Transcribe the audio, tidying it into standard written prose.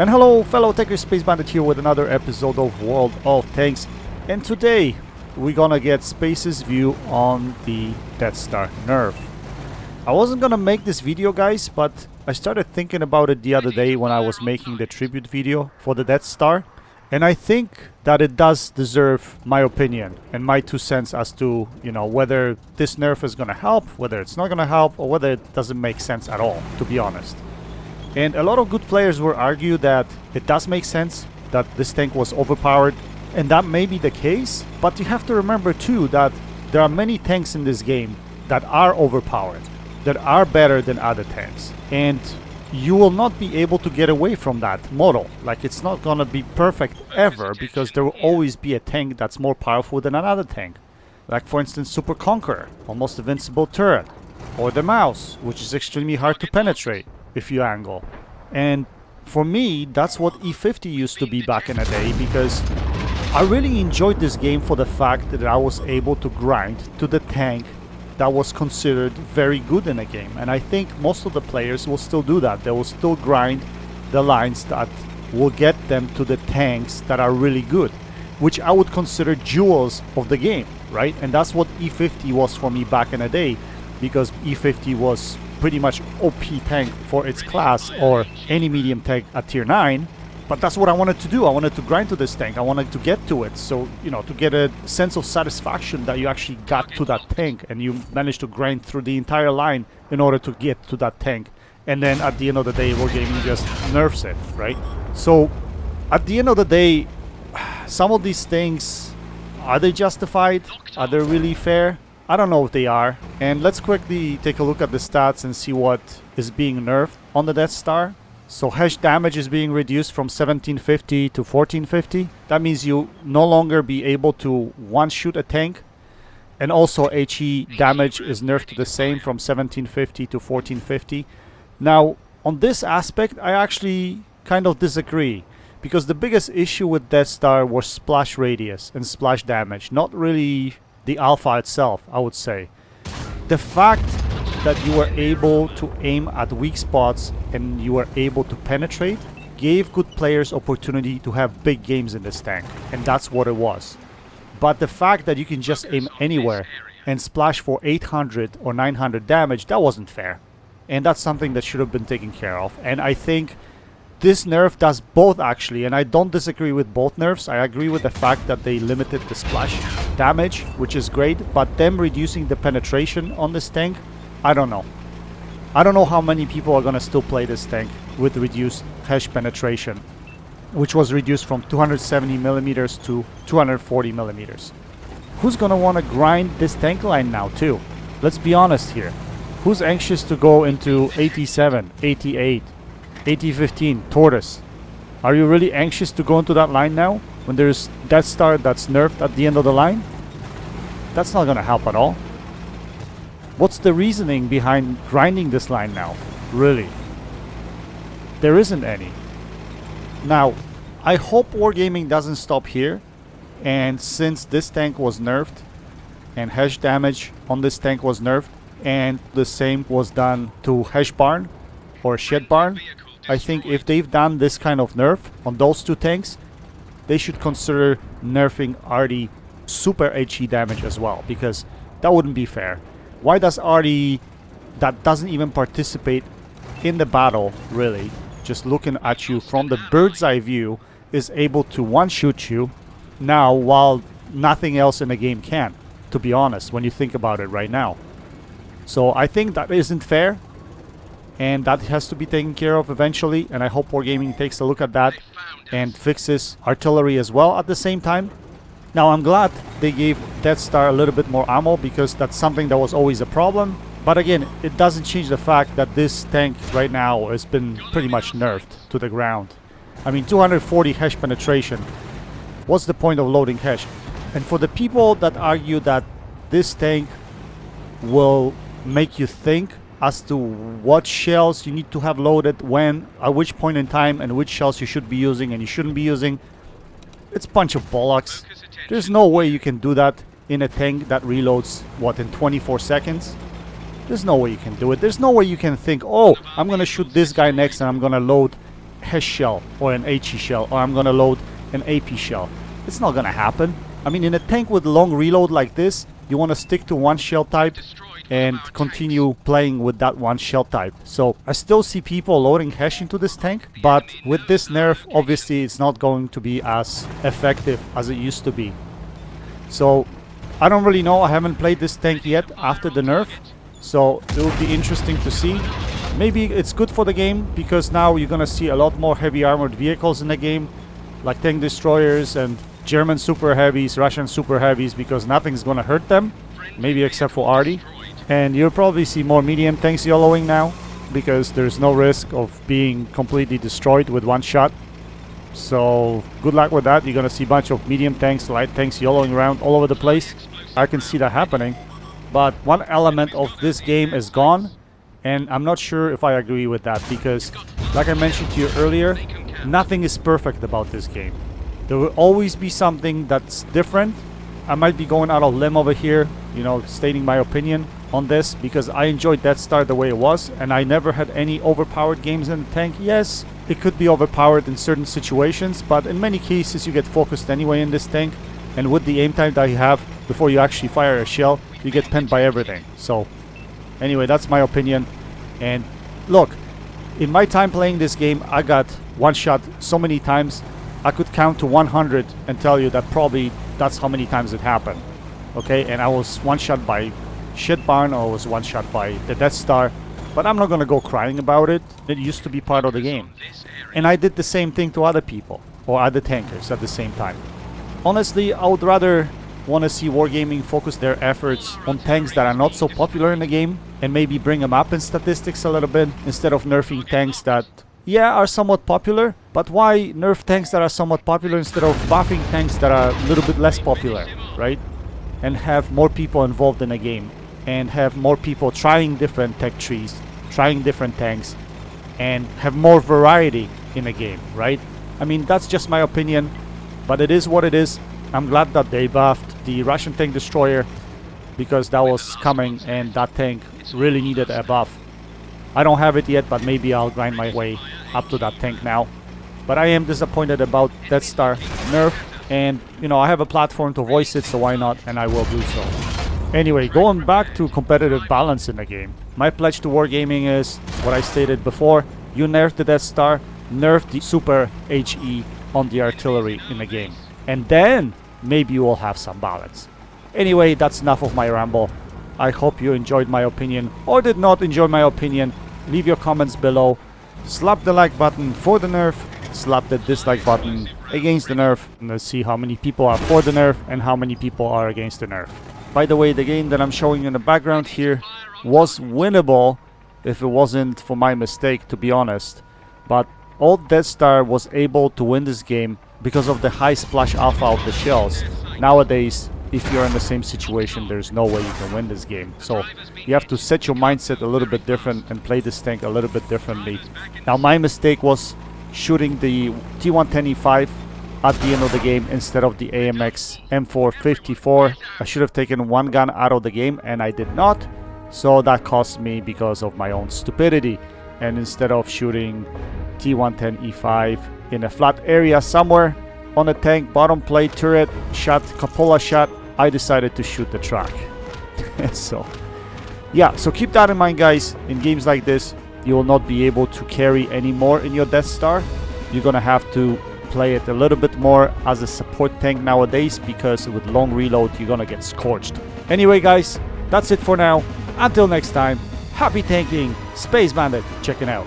And hello fellow Techers, Space Bandit here with another episode of World of Tanks. And today we're gonna get Space's view on the Deathstar Nerf. I wasn't gonna make this video, guys, but I started thinking about it the other day when I was making the tribute video for the Deathstar. And I think that it does deserve my opinion and my 2 cents as to, whether this nerf is gonna help, whether it's not gonna help, or whether it doesn't make sense at all, to be honest. And a lot of good players will argue that it does make sense, that this tank was overpowered, and that may be the case, but you have to remember too that there are many tanks in this game that are overpowered, that are better than other tanks, and you will not be able to get away from that model. Like, it's not gonna be perfect ever, because there will always be a tank that's more powerful than another tank. Like, for instance, Super Conqueror, almost invincible turret, or the Mouse, which is extremely hard to penetrate if you angle. And for me, that's what E50 used to be back in the day, because I really enjoyed this game for the fact that I was able to grind to the tank that was considered very good in a game. And I think most of the players will still do that. They will still grind the lines that will get them to the tanks that are really good, which I would consider jewels of the game, right? And that's what E50 was for me back in the day, because E50 was pretty much OP tank for its class, or any medium tank at tier 9. But that's what I wanted to do. I wanted to grind to this tank. I wanted to get to it. So, to get a sense of satisfaction that you actually got to that tank and you managed to grind through the entire line in order to get to that tank. And then at the end of the day, Wargaming just nerfs it, right? So at the end of the day, some of these things, are they justified? Are they really fair? I don't know if they are. And let's quickly take a look at the stats and see what is being nerfed on the Deathstar. So hash damage is being reduced from 1750 to 1450. That means you no longer be able to one-shoot a tank. And also HE damage is nerfed to the same, from 1750 to 1450. Now, on this aspect, I actually kind of disagree, because the biggest issue with Deathstar was splash radius and splash damage, not really the alpha itself, I would say. The fact that you were able to aim at weak spots and you were able to penetrate gave good players opportunity to have big games in this tank, and that's what it was. But the fact that you can just aim anywhere and splash for 800 or 900 damage, that wasn't fair. And that's something that should have been taken care of. And I think this nerf does both, actually, and I don't disagree with both nerfs. I agree with the fact that they limited the splash damage, which is great, but them reducing the penetration on this tank, I don't know. I don't know how many people are gonna still play this tank with reduced hash penetration, which was reduced from 270 millimeters to 240 millimeters. Who's gonna wanna grind this tank line now too? Let's be honest here. Who's anxious to go into 87, 88, 8015 Tortoise? Are you really anxious to go into that line now, when there's Deathstar that's nerfed at the end of the line? That's not gonna help at all. What's the reasoning behind grinding this line now? Really? There isn't any. Now, I hope Wargaming doesn't stop here, and since this tank was nerfed, and hash damage on this tank was nerfed, and the same was done to Hash Barn or Shed Barn, I think if they've done this kind of nerf on those 2 tanks, they should consider nerfing Artie super HE damage as well, because that wouldn't be fair. Why does Artie, that doesn't even participate in the battle, really, just looking at you from the bird's eye view, is able to one-shoot you now, while nothing else in the game can, to be honest, when you think about it right now? So I think that isn't fair, and that has to be taken care of eventually, and I hope Wargaming takes a look at that and fixes artillery as well at the same time. Now, I'm glad they gave Deathstar a little bit more ammo, because that's something that was always a problem. But again, it doesn't change the fact that this tank right now has been pretty much nerfed to the ground. I mean, 240 hash penetration. What's the point of loading hash? And for the people that argue that this tank will make you think as to what shells you need to have loaded when, at which point in time, and which shells you should be using and you shouldn't be using, it's a bunch of bollocks. There's no way you can do that in a tank that reloads, what, in 24 seconds? There's no way you can do it. There's no way you can think, oh, I'm gonna shoot this guy next and I'm gonna load HES shell or an HE shell, or I'm gonna load an AP shell. It's not gonna happen. I mean, in a tank with long reload like this, you want to stick to one shell type and continue playing with that one shell type. So I still see people loading HES into this tank, but with this nerf, obviously it's not going to be as effective as it used to be. So I don't really know. I haven't played this tank yet after the nerf, so it will be interesting to see. Maybe it's good for the game because now you're gonna see a lot more heavy armored vehicles in the game, like tank destroyers and German super heavies, Russian super heavies, because nothing's gonna hurt them, maybe except for Arty. And you'll probably see more medium tanks yellowing now because there's no risk of being completely destroyed with one shot. So good luck with that. You're gonna see a bunch of medium tanks, light tanks yellowing around all over the place. I can see that happening. But one element of this game is gone, and I'm not sure if I agree with that because, like I mentioned to you earlier, nothing is perfect about this game. There will always be something that's different. I might be going out of limb over here, you know, stating my opinion on this because I enjoyed Deathstar the way it was, and I never had any overpowered games in the tank. Yes, it could be overpowered in certain situations, but in many cases you get focused anyway in this tank, and with the aim time that you have before you actually fire a shell, you get pinned by everything. So anyway, that's my opinion. And look, in my time playing this game, I got one shot so many times I could count to 100 and tell you that probably that's how many times it happened. Okay, and I was one shot by Shit Barn, or I was one shot by the Deathstar, but I'm not gonna go crying about it. It used to be part of the game. And I did the same thing to other people or other tankers at the same time. Honestly, I would rather want to see Wargaming focus their efforts on tanks that are not so popular in the game and maybe bring them up in statistics a little bit instead of nerfing tanks that, yeah, are somewhat popular. But why nerf tanks that are somewhat popular instead of buffing tanks that are a little bit less popular, right? And have more people involved in the game and have more people trying different tech trees, trying different tanks, and have more variety in the game, right? I mean, that's just my opinion, but it is what it is. I'm glad that they buffed the Russian tank destroyer because that was coming and that tank really needed a buff. I don't have it yet, but maybe I'll grind my way up to that tank now. But I am disappointed about Deathstar nerf, and you know, I have a platform to voice it, so why not, and I will do so. Anyway, going back to competitive balance in the game, my pledge to Wargaming is what I stated before: you nerf the Deathstar, nerf the super HE on the artillery in the game, and then maybe you will have some balance. Anyway, that's enough of my ramble. I hope you enjoyed my opinion or did not enjoy my opinion. Leave your comments below. Slap the like button for the nerf, slap the dislike button against the nerf, and let's see how many people are for the nerf and how many people are against the nerf. By the way, the game that I'm showing you in the background here was winnable if it wasn't for my mistake, to be honest. But old Deathstar was able to win this game because of the high splash alpha of the shells. Nowadays, if you're in the same situation, there's no way you can win this game. So you have to set your mindset a little bit different and play this tank a little bit differently. Now, my mistake was shooting the T110E5 at the end of the game instead of the AMX M454. I should have taken one gun out of the game, and I did not. So that cost me because of my own stupidity. And instead of shooting T110E5 in a flat area somewhere on a tank, bottom plate, turret, shot, cupola shot, I decided to shoot the truck. So, yeah, so keep that in mind, guys. In games like this, you will not be able to carry anymore in your Deathstar. You're gonna have to play it a little bit more as a support tank nowadays because with long reload, you're gonna get scorched. Anyway, guys, that's it for now. Until next time, happy tanking. Space Bandit checking out.